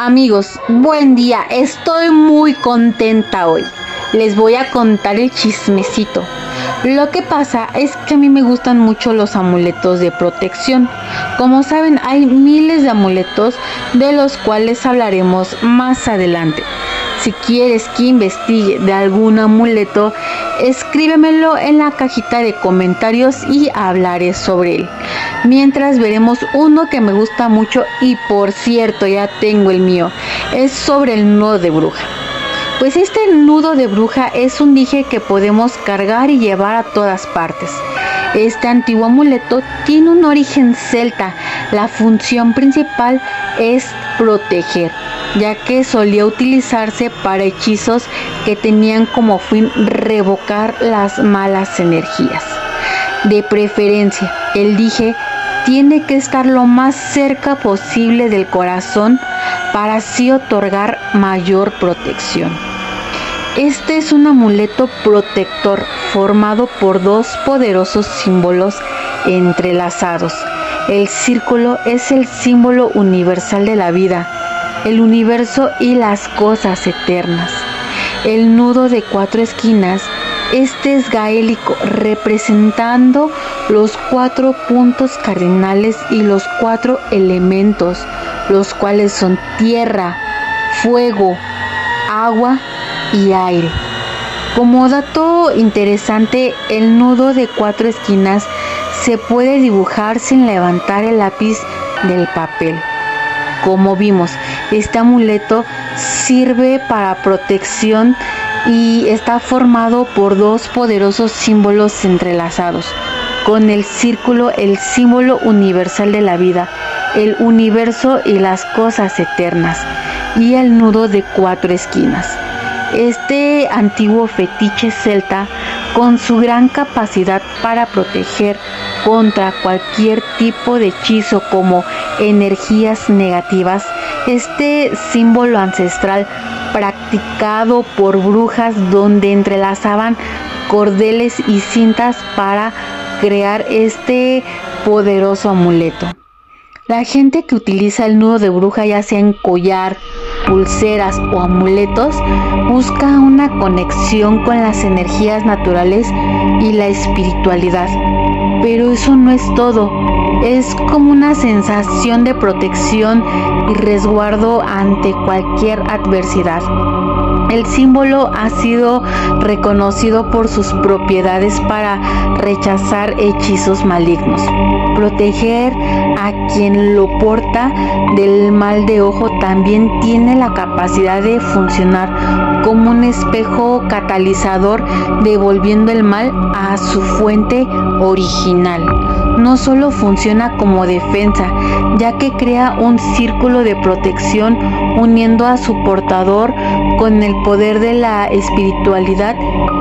Amigos, buen día, estoy muy contenta hoy. Les voy a contar el chismecito. Lo que pasa es que a mí me gustan mucho los amuletos de protección. Como saben, hay miles de amuletos de los cuales hablaremos más adelante. Si quieres que investigue de algún amuleto, escríbemelo en la cajita de comentarios y hablaré sobre él. Mientras veremos uno que me gusta mucho y por cierto ya tengo el mío. Es sobre el nudo de bruja. Pues este nudo de bruja es un dije que podemos cargar y llevar a todas partes. Este antiguo amuleto tiene un origen celta. La función principal es proteger, ya que solía utilizarse para hechizos que tenían como fin revocar las malas energías. De preferencia, el dije tiene que estar lo más cerca posible del corazón para así otorgar mayor protección. Este es un amuleto protector formado por dos poderosos símbolos entrelazados. El círculo es el símbolo universal de la vida, el universo y las cosas eternas. El nudo de 4 esquinas, este es gaélico, representando los 4 puntos cardinales y los 4 elementos, los cuales son tierra, fuego, agua y aire. Como dato interesante, el nudo de 4 esquinas se puede dibujar sin levantar el lápiz del papel. Como vimos, este amuleto sirve para protección y está formado por dos poderosos símbolos entrelazados. Con el círculo, el símbolo universal de la vida, el universo y las cosas eternas, y el nudo de 4 esquinas. Este antiguo fetiche celta, con su gran capacidad para proteger contra cualquier tipo de hechizo como energías negativas, este símbolo ancestral practicado por brujas donde entrelazaban cordeles y cintas para crear este poderoso amuleto. La gente que utiliza el nudo de bruja, ya sea en collar, pulseras o amuletos, busca una conexión con las energías naturales y la espiritualidad. Pero eso no es todo, es como una sensación de protección y resguardo ante cualquier adversidad. El símbolo ha sido reconocido por sus propiedades para rechazar hechizos malignos, proteger a quien lo porta del mal de ojo. También tiene la capacidad de funcionar como un espejo catalizador, devolviendo el mal a su fuente original. No solo funciona como defensa, ya que crea un círculo de protección uniendo a su portador con el poder de la espiritualidad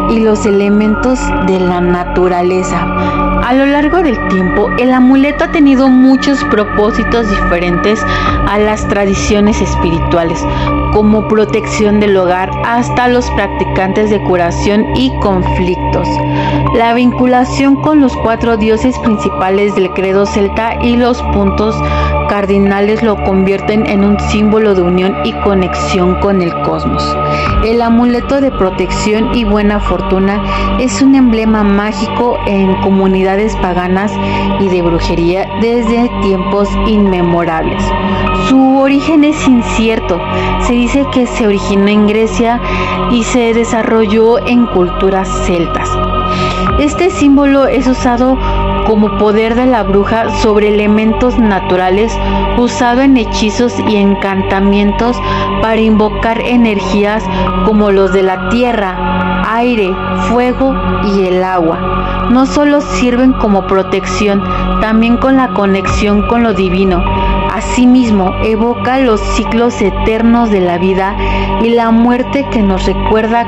y los elementos de la naturaleza. A lo largo del tiempo, el amuleto ha tenido muchos propósitos diferentes a las tradiciones espirituales, como protección del hogar hasta los practicantes de curación y conflictos. La vinculación con los 4 dioses principales del credo celta y los puntos cardinales lo convierten en un símbolo de unión y conexión con el cosmos. El amuleto de protección y buena fortuna es un emblema mágico en comunidades paganas y de brujería desde tiempos inmemorables. Su origen es incierto. Se dice que se originó en Grecia y se desarrolló en culturas celtas. Este símbolo es usado como poder de la bruja sobre elementos naturales, usado en hechizos y encantamientos para invocar energías como los de la tierra, aire, fuego y el agua. No solo sirven como protección, también con la conexión con lo divino. Asimismo, evoca los ciclos eternos de la vida y la muerte, que nos recuerda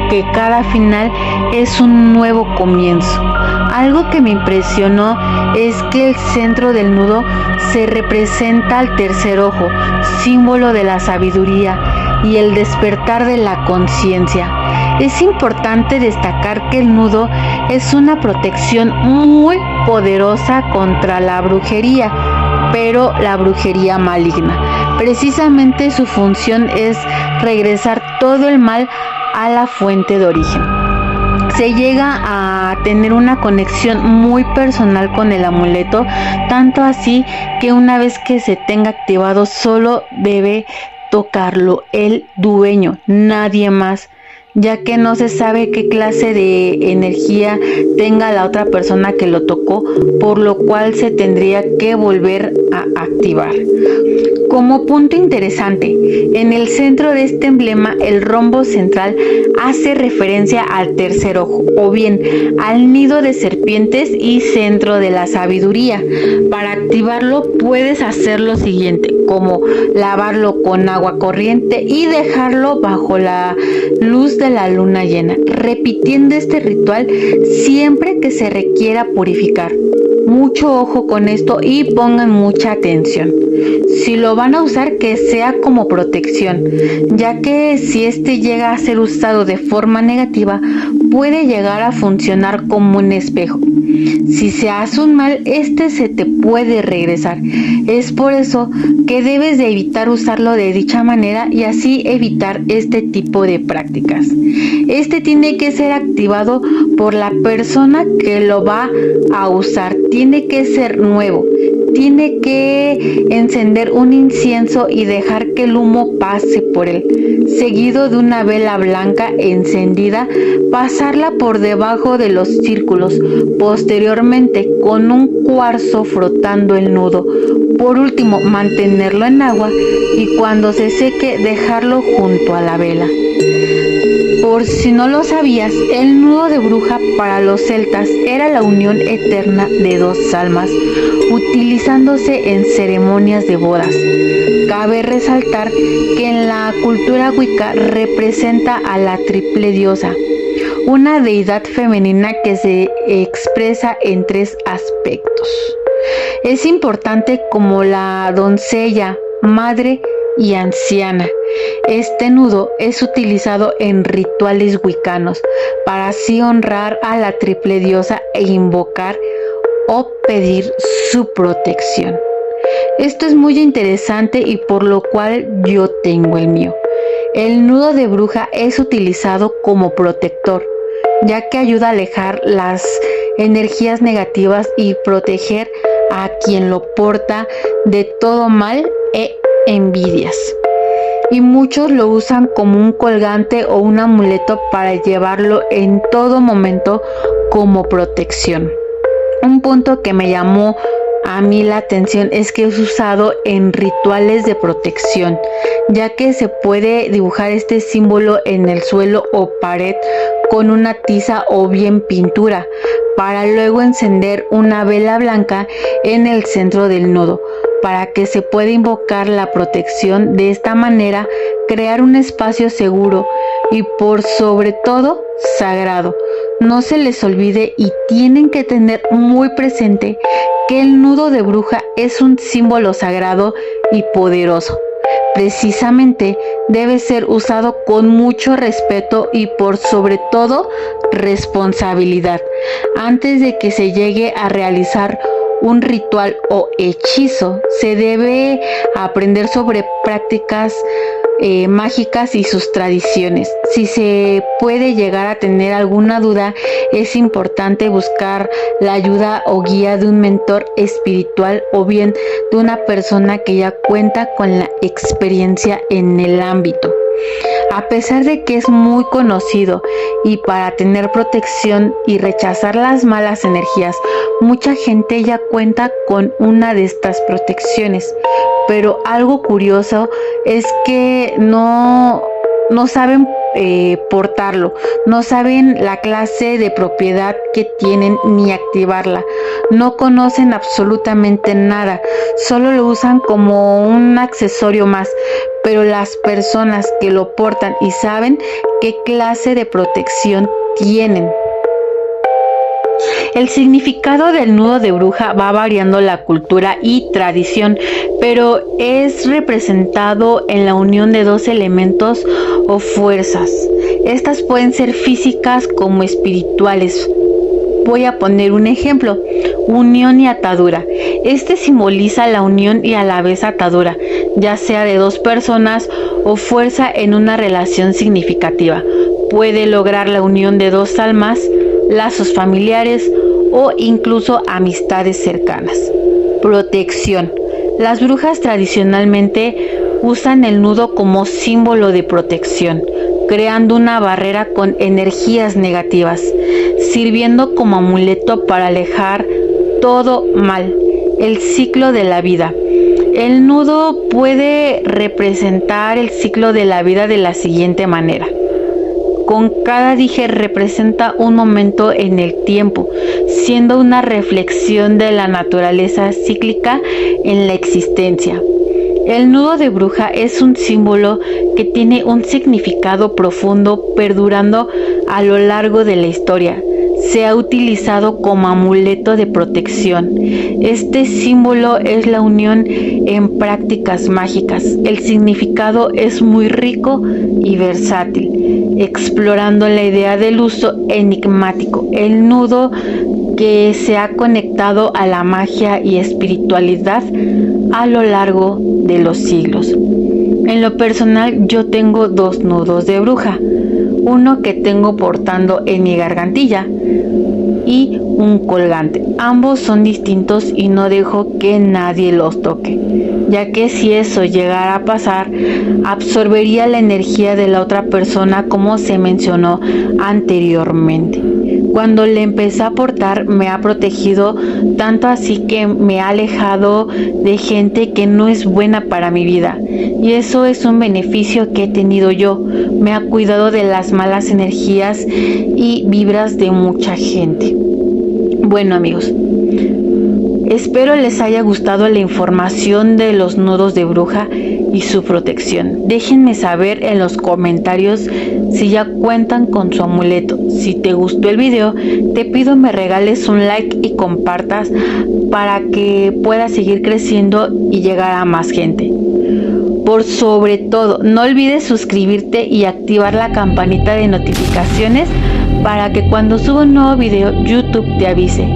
que cada final es un nuevo comienzo. Algo que me impresionó es que el centro del nudo se representa al tercer ojo, símbolo de la sabiduría y el despertar de la conciencia. Es importante destacar que el nudo es una protección muy poderosa contra la brujería, pero la brujería maligna. Precisamente su función es regresar todo el mal a la fuente de origen. Se llega a tener una conexión muy personal con el amuleto, tanto así que una vez que se tenga activado solo debe tocarlo el dueño, nadie más, ya que no se sabe qué clase de energía tenga la otra persona que lo tocó, por lo cual se tendría que volver a activar. Como punto interesante, en el centro de este emblema el rombo central hace referencia al tercer ojo, o bien al nido de serpientes y centro de la sabiduría. Para activarlo puedes hacer lo siguiente, como lavarlo con agua corriente y dejarlo bajo la luz de la luna llena, repitiendo este ritual siempre que se requiera purificar. Mucho ojo con esto y pongan mucha atención. Si lo van a usar, que sea como protección, ya que si este llega a ser usado de forma negativa, puede llegar a funcionar como un espejo. Si se hace un mal, este se te puede regresar. Es por eso que debes de evitar usarlo de dicha manera y así evitar este tipo de prácticas. Este tiene que ser activado por la persona que lo va a usar. Tiene que ser nuevo. Tiene que encender un incienso y dejar que el humo pase por él, seguido de una vela blanca encendida, pasarla por debajo de los círculos, posteriormente con un cuarzo frotando el nudo. Por último, mantenerlo en agua y cuando se seque dejarlo junto a la vela. Por si no lo sabías, el nudo de bruja para los celtas era la unión eterna de dos almas, utilizándose en ceremonias de bodas. Cabe resaltar que en la cultura wicca representa a la triple diosa, una deidad femenina que se expresa en tres aspectos. Es importante como la doncella, madre y anciana. Este nudo es utilizado en rituales wiccanos para así honrar a la triple diosa e invocar o pedir su protección. Esto es muy interesante y por lo cual yo tengo el mío. El nudo de bruja es utilizado como protector, ya que ayuda a alejar las energías negativas y proteger a quien lo porta de todo mal e envidias. Y muchos lo usan como un colgante o un amuleto para llevarlo en todo momento como protección. Un punto que me llamó a mí la atención es que es usado en rituales de protección, ya que se puede dibujar este símbolo en el suelo o pared con una tiza o bien pintura, para luego encender una vela blanca en el centro del nudo, para que se pueda invocar la protección. De esta manera, crear un espacio seguro y por sobre todo sagrado. No se les olvide y tienen que tener muy presente que el nudo de bruja es un símbolo sagrado y poderoso. Precisamente debe ser usado con mucho respeto y por sobre todo responsabilidad antes de que se llegue a realizar un ritual o hechizo. Se debe aprender sobre prácticas mágicas y sus tradiciones. Si se puede llegar a tener alguna duda, es importante buscar la ayuda o guía de un mentor espiritual o bien de una persona que ya cuenta con la experiencia en el ámbito. A pesar de que es muy conocido y para tener protección y rechazar las malas energías, mucha gente ya cuenta con una de estas protecciones, pero algo curioso es que no saben portarlo, no saben la clase de propiedad que tienen ni activarla, no conocen absolutamente nada, solo lo usan como un accesorio más, pero las personas que lo portan y saben qué clase de protección tienen. El significado del nudo de bruja va variando la cultura y tradición, pero es representado en la unión de dos elementos o fuerzas. Estas pueden ser físicas como espirituales. Voy a poner un ejemplo: unión y atadura. Este simboliza la unión y a la vez atadura, ya sea de dos personas o fuerza en una relación significativa. Puede lograr la unión de dos almas, lazos familiares o incluso amistades cercanas. Protección. Las brujas tradicionalmente usan el nudo como símbolo de protección, creando una barrera con energías negativas, sirviendo como amuleto para alejar todo mal. El ciclo de la vida. El nudo puede representar el ciclo de la vida de la siguiente manera. Con cada dije representa un momento en el tiempo, siendo una reflexión de la naturaleza cíclica en la existencia. El nudo de bruja es un símbolo que tiene un significado profundo perdurando a lo largo de la historia. Se ha utilizado como amuleto de protección. Este símbolo es la unión en prácticas mágicas. El significado es muy rico y versátil, explorando la idea del uso enigmático. El nudo que se ha conectado a la magia y espiritualidad a lo largo de los siglos. En lo personal, yo tengo dos nudos de bruja. Uno que tengo portando en mi gargantilla y un colgante. Ambos son distintos y no dejo que nadie los toque, ya que si eso llegara a pasar, absorbería la energía de la otra persona, como se mencionó anteriormente. Cuando le empecé a portar me ha protegido, tanto así que me ha alejado de gente que no es buena para mi vida. Y eso es un beneficio que he tenido yo. Me ha cuidado de las malas energías y vibras de mucha gente. Bueno, amigos, espero les haya gustado la información de los nudos de bruja y su protección. Déjenme saber en los comentarios si ya cuentan con su amuleto. Si te gustó el video, te pido me regales un like y compartas para que pueda seguir creciendo y llegar a más gente. Por sobre todo, no olvides suscribirte y activar la campanita de notificaciones para que cuando suba un nuevo video, YouTube te avise.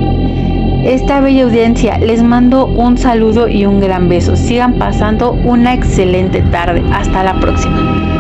Esta bella audiencia, les mando un saludo y un gran beso. Sigan pasando una excelente tarde. Hasta la próxima.